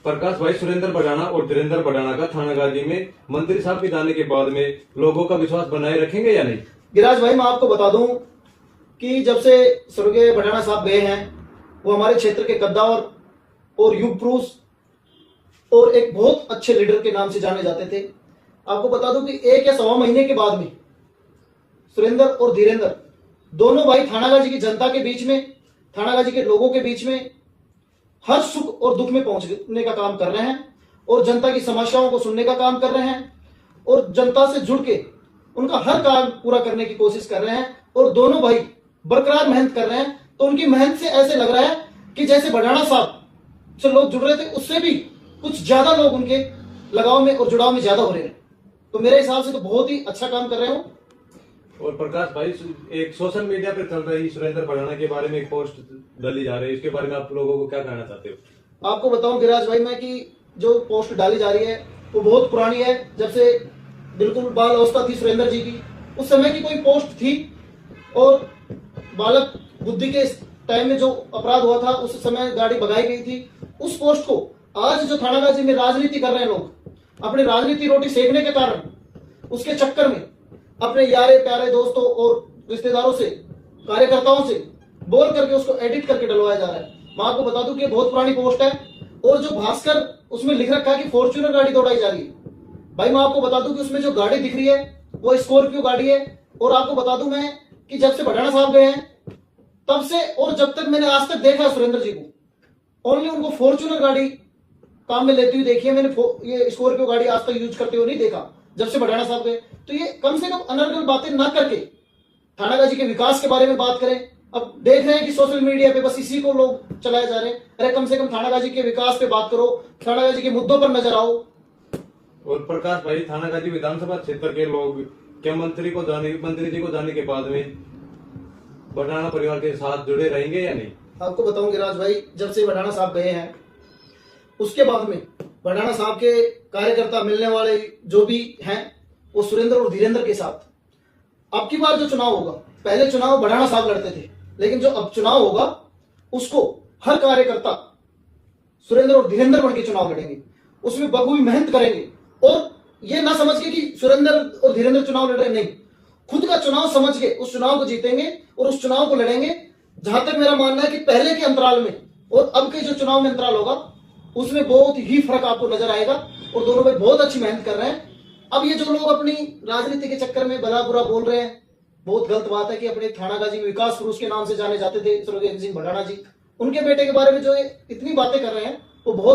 प्रकाश भाई, सुरेंद्र बडाना और धीरेंद्र बडाना का थानागाजी में मंत्री साहब के जाने के बाद में लोगों का विश्वास बनाए रखेंगे या नहीं? गिराज भाई, मैं आपको बता दूं कि जब से स्वर्गीय बडाना साहब गए हैं, वो हमारे क्षेत्र के कद्दावर और युग पुरुष और एक बहुत अच्छे लीडर के नाम से जाने जाते थे। आपको बता दूं कि 1 या 1.25 महीने के बाद में सुरेंद्र और धीरेंद्र दोनों भाई थानागाजी की जनता के बीच में, थानागाजी के लोगों के बीच में हर सुख और दुख में पहुंचने का काम कर रहे हैं और जनता की समस्याओं को सुनने का काम कर रहे हैं और जनता से जुड़ के उनका हर काम पूरा करने की कोशिश कर रहे हैं और दोनों भाई बरकरार मेहनत कर रहे हैं। तो उनकी मेहनत से ऐसे लग रहा है कि जैसे बडाना साहब से लोग जुड़ रहे थे, उससे भी कुछ ज्यादा लोग उनके लगाव में और जुड़ाव में ज्यादा हो रहे हैं। तो मेरे हिसाब से तो बहुत ही अच्छा काम कर रहे हो। और प्रकाश भाई, एक सोशल मीडिया पर चल रही सुरेंद्र बडाना के बारे में एक पोस्ट डाली जा रही है, इसके बारे में आप लोगों को क्या कहना चाहते हो? आपको बताऊं गिराज भाई मैं कि जो पोस्ट डाली जा रही है वो बहुत पुरानी है। जब से बिल्कुल बाल अवस्था थी सुरेंद्र जी की, उस समय की कोई पोस्ट थी और बालक बुद्धि के टाइम में जो अपराध हुआ था उस समय गाड़ी भगाई गई थी। उस पोस्ट को आज जो थानागाजी में राजनीति कर रहे हैं लोग, अपनी राजनीति रोटी सेकने के कारण, उसके चक्कर में अपने यारे प्यारे दोस्तों और रिश्तेदारों से, कार्यकर्ताओं से बोल करके उसको एडिट करके डलवाया जा रहा है। मैं आपको बता दूं कि बहुत पुरानी पोस्ट है और जो भास्कर उसमें लिख रखा है कि फॉर्च्यूनर गाड़ी दौड़ाई जा रही है। भाई मैं आपको बता दूं कि उसमें जो गाड़ी दिख रही है वो स्कॉर्पियो गाड़ी है। और आपको बता दूं मैं कि जब से बडाना साहब गए हैं तब से और जब तक मैंने आज तक देखा है सुरेंद्र जी को, ओनली उनको फॉर्च्यूनर गाड़ी काम में लेती हुई देखी है। मैंने ये स्कॉर्पियो गाड़ी आज तक यूज करते हुए नहीं देखा जब से बडाना साहब गए। तो ये कम से कम अनर्गल बातें ना करके थानागाजी के विकास के बारे में बात करें। अब देख रहे हैं कि सोशल मीडिया पे बस इसी को लोग चलाए जा रहे हैं। अरे कम से कम थानागाजी के विकास पे बात करो, थानागाजी के मुद्दों पर नजर आओ। और प्रकाश भाई, थानागाजी विधानसभा क्षेत्र के लोग क्या मंत्री जी को जाने के बाद में बडाना परिवार के साथ जुड़े रहेंगे या नहीं? आपको बताऊं गिराज भाई, जब से बडाना साहब गए हैं उसके बाद में बडाना साहब के कार्यकर्ता मिलने वाले जो भी हैं वो सुरेंद्र और धीरेंद्र के साथ। अब की बार जो चुनाव होगा, पहले चुनाव बडाना साहब लड़ते थे, लेकिन जो अब चुनाव होगा उसको हर कार्यकर्ता सुरेंद्र और धीरेंद्र बन के चुनाव लड़ेंगे। उसमें बखूबी मेहनत करेंगे और ये ना समझ के कि सुरेंद्र और धीरेंद्र चुनाव लड़ रहे, नहीं, खुद का चुनाव समझ के उस चुनाव को जीतेंगे और उस चुनाव को लड़ेंगे। जहां तक मेरा मानना है कि पहले के अंतराल में और अब के जो चुनाव में अंतराल होगा उसमें बहुत ही फर्क आपको नजर आएगा और दोनों भाई बहुत अच्छी मेहनत कर रहे हैं। अब ये जो लोग अपनी राजनीति के चक्कर में भला बुरा बोल रहे हैं, बहुत गलत बात है कि अपने थानागाजी में विकास पुरुष के नाम से जाने जाते थे स्वर्गीय सिंह बडाना जी, उनके बेटे के बारे में जो इतनी बातें कर रहे हैं वो बहुत